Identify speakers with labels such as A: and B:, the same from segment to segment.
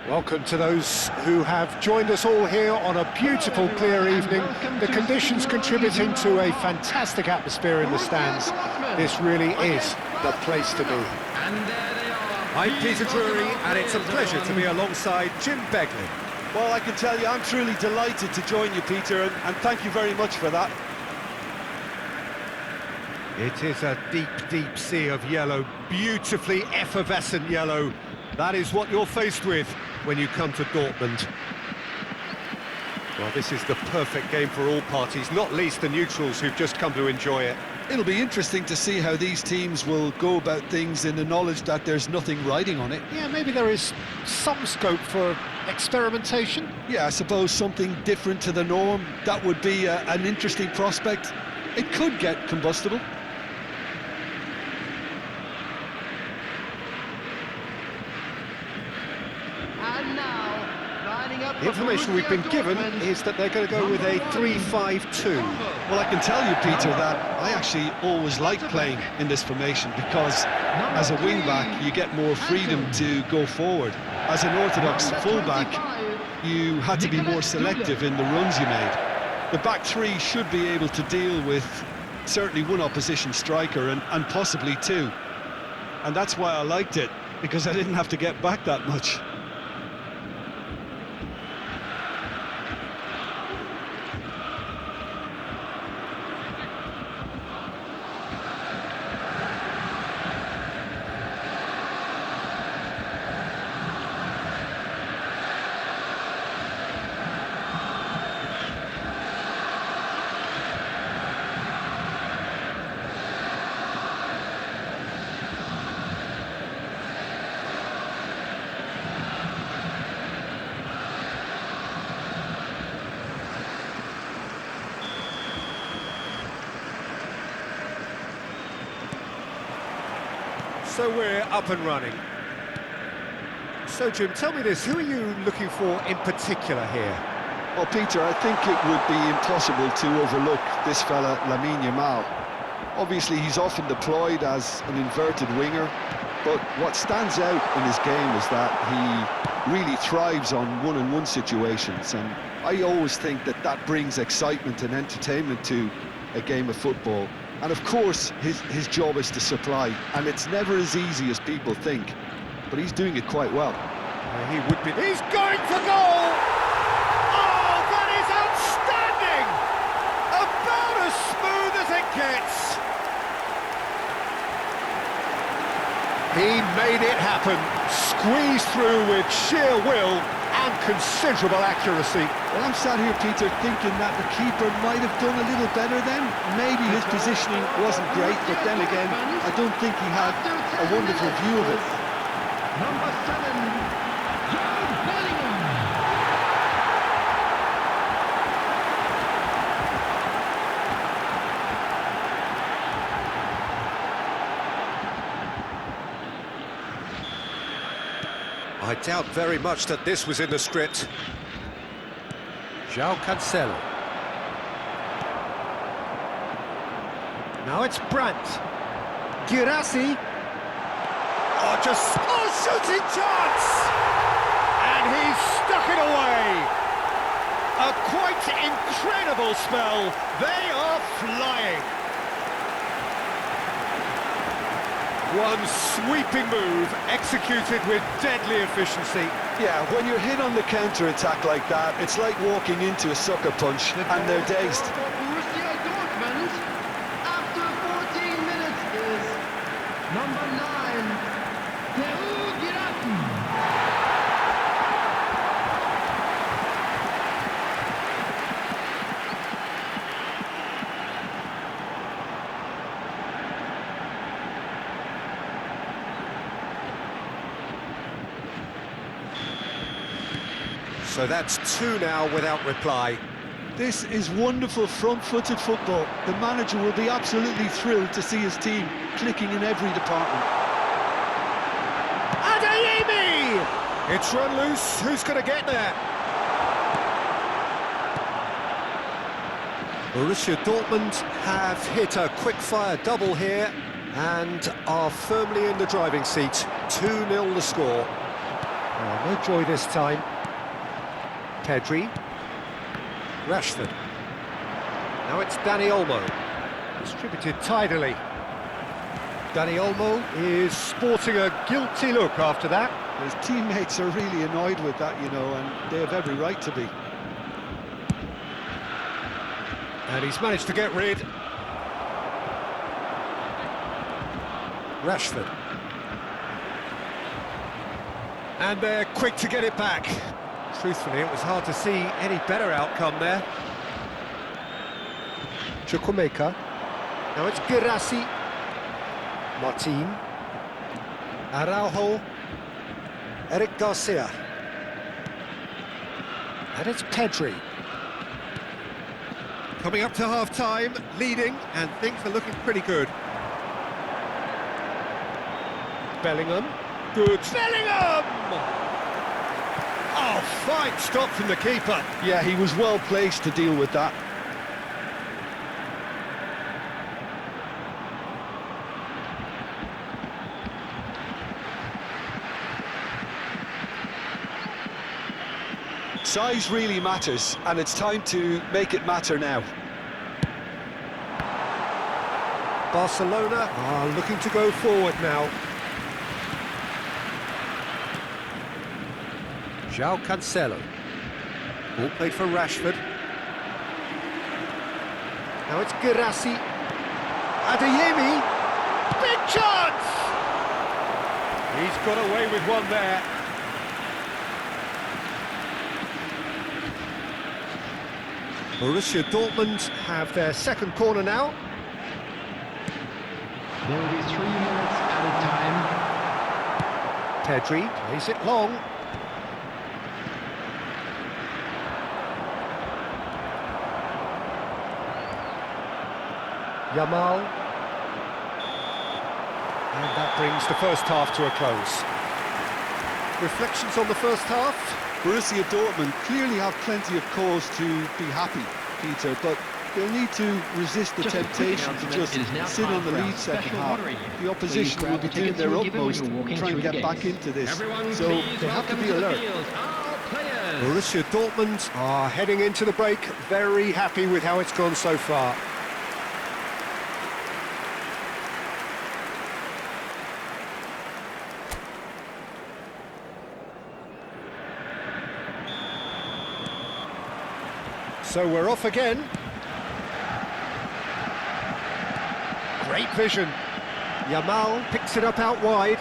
A: Welcome to those who have joined us all here on a beautiful, clear evening. The conditions contributing to a fantastic atmosphere in the stands. This really is the place to be.
B: I'm Peter Drury, and it's a pleasure to be alongside Jim Begley.
C: Well, I can tell you, I'm truly delighted to join you, Peter, and thank you very much for that.
B: It is a deep, deep sea of yellow, beautifully effervescent yellow. That is what you're faced with when you come to Dortmund. Well, this is the perfect game for all parties, not least the neutrals who've just come to enjoy it.
C: It'll be interesting to see how these teams will go about things in the knowledge that there's nothing riding on it.
A: Yeah, maybe there is some scope for experimentation.
C: Yeah, I suppose something different to the norm. That would be an interesting prospect. It could get combustible.
B: The information we've been given is that they're going to go with a 3-5-2.
C: Well, I can tell you, Peter, that I actually always like playing in this formation because as a wing-back, you get more freedom to go forward. As an orthodox full-back, you had to be more selective in the runs you made. The back three should be able to deal with certainly one opposition striker and possibly two. And that's why I liked it, because I didn't have to get back that much.
B: So we're up and running. So, Jim, tell me this, who are you looking for in particular here?
C: Well, Peter, I think it would be impossible to overlook this fella, Lamine Yamal. Obviously, he's often deployed as an inverted winger, but what stands out in his game is that he really thrives on one-on-one situations, and I always think that that brings excitement and entertainment to a game of football. And of course, his job is to supply, and it's never as easy as people think, but he's doing it quite well.
B: He would be. He's going for goal! Oh, that is outstanding! About as smooth as it gets. He made it happen, squeezed through with sheer will and considerable accuracy.
C: Well, I'm sat here, Peter, thinking that the keeper might have done a little better then. Maybe his positioning wasn't great, but then again, I don't think he had a wonderful view of it.
D: Number 7, Jude Bellingham.
B: I doubt very much that this was in the script.
A: João Cancelo. Now it's Brandt. Girassi.
B: Shooting chance! And he's stuck it away. A quite incredible spell. They are flying. One sweeping move, executed with deadly efficiency.
C: Yeah, when you're hit on the counter-attack like that, it's like walking into a sucker punch, and they're dazed.
D: Borussia Dortmund, after 14 minutes, is number 9, Girassi.
B: So that's 2 now without reply.
C: This is wonderful front-footed football. The manager will be absolutely thrilled to see his team clicking in every department.
B: Adeyemi! It's run loose. Who's going to get there? Borussia Dortmund have hit a quick-fire double here and are firmly in the driving seat. 2-0 the score.
A: Oh, no joy this time. Pedri. Rashford. Now it's Dani Olmo. Distributed tidily. Dani Olmo is sporting a guilty look after that.
C: His teammates are really annoyed with that, you know, and they have every right to be.
A: And he's managed to get rid. Rashford. And they're quick to get it back. Truthfully, it was hard to see any better outcome there. Chukwuemeka. Now it's Guirassy. Martin. Araujo. Eric Garcia. And it's Pedri. Coming up to half-time, leading, and things are looking pretty good. Bellingham. Good. Bellingham! Oh, fine stop from the keeper.
C: Yeah, he was well placed to deal with that. Size really matters, and it's time to make it matter now.
A: Barcelona are looking to go forward now. João Cancelo. Ball played for Rashford. Now it's Guirassy. Adeyemi. Big chance! He's got away with one there. Borussia Dortmund have their second corner now.
D: There will be 3 minutes added time.
A: Pedri plays it long. Yamal. And that brings the first half to a close. Reflections on the first half?
C: Borussia Dortmund clearly have plenty of cause to be happy, Peter, but they'll need to resist the
D: Just a quick
C: temptation to
D: announcement,
C: just
D: it is now
C: sit
D: time
C: on the
D: for our
C: lead second
D: special
C: half.
D: lottery.
C: The opposition
D: Please
C: will
D: grab
C: be
D: the
C: doing
D: tickets
C: their
D: you were given when
C: utmost
D: you were walking
C: to try and
D: through
C: get
D: the
C: back
D: gates.
C: into this,
D: Everyone,
C: so
D: please
C: they have to
D: welcome
C: be
D: the
C: alert.
D: field, our players.
A: Borussia Dortmund are heading into the break very happy with how it's gone so far. So we're off again. Great vision. Yamal picks it up out wide.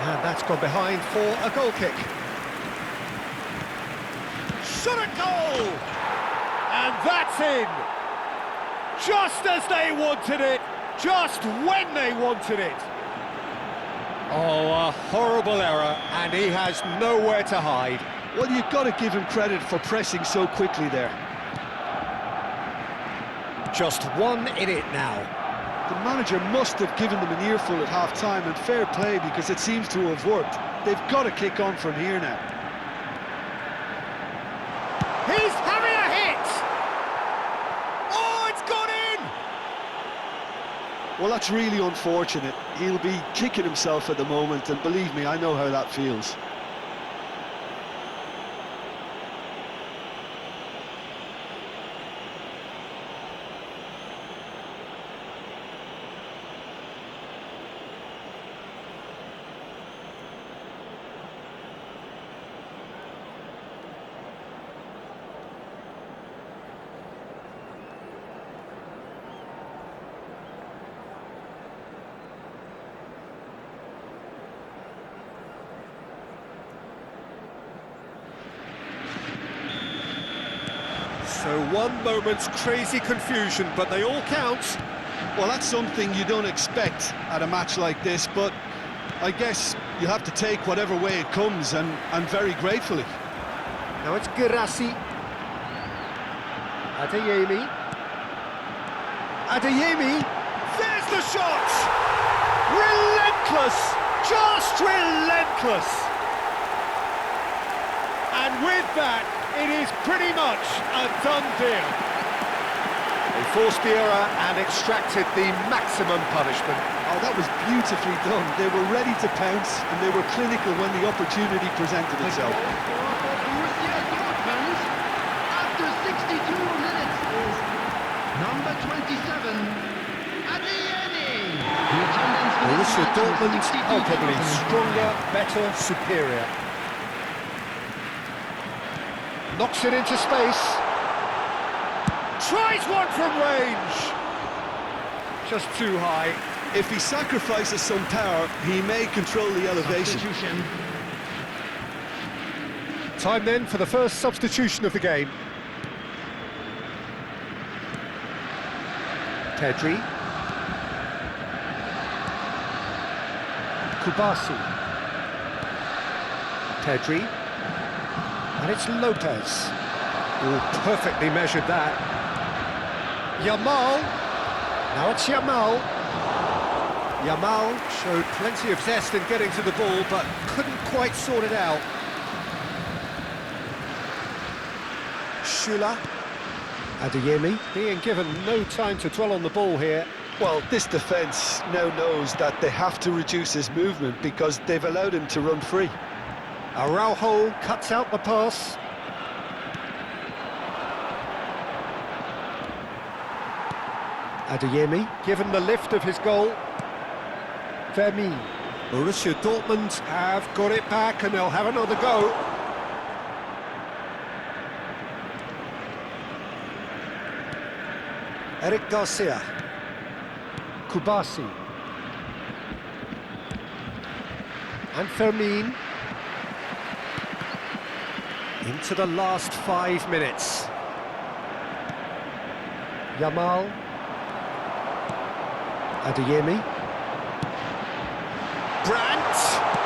A: And that's gone behind for a goal kick. Shot at goal! And that's in! Just as they wanted it, just when they wanted it. Oh, a horrible error, and he has nowhere to hide.
C: Well, you've got to give him credit for pressing so quickly there.
A: Just 1 in it now.
C: The manager must have given them an earful at half-time, and fair play because it seems to have worked. They've got to kick on from here now.
A: He's having a hit! Oh, it's gone in!
C: Well, that's really unfortunate. He'll be kicking himself at the moment, and believe me, I know how that feels.
A: So 1 moment's crazy confusion, but they all count.
C: Well, that's something you don't expect at a match like this, but I guess you have to take whatever way it comes, and very gratefully.
A: Now it's Guirassy. Adeyemi. Adeyemi. There's the shot! Relentless! Just relentless! And with that, it is pretty much a done deal.
B: They forced the error and extracted the maximum punishment.
C: Oh, that was beautifully done. They were ready to pounce, and they were clinical when the opportunity presented itself.
D: Borussia Dortmund, after 62 minutes, is number 27, Adeyemi. The attendance for this
A: Borussia
D: match
A: Dortmund,
D: was 62,000.
A: palpably stronger, better, superior. Knocks it into space. Tries one from range. Just too high.
C: If he sacrifices some power, he may control the elevation.
D: Substitution.
A: Time then for the first substitution of the game. Pedri. Kubasi. Pedri. And it's Lopez. Oh, perfectly measured that. Yamal. Now it's Yamal. Yamal showed plenty of zest in getting to the ball, but couldn't quite sort it out. Shula. Adeyemi being given no time to dwell on the ball here.
C: Well, this defence now knows that they have to reduce his movement because they've allowed him to run free.
A: Araujo cuts out the pass. Adeyemi given the lift of his goal. Vermi. Borussia Dortmund have got it back and they'll have another go. Eric Garcia. Kubasi. And Fermin. Into the last 5 minutes. Yamal. Adeyemi. Brandt.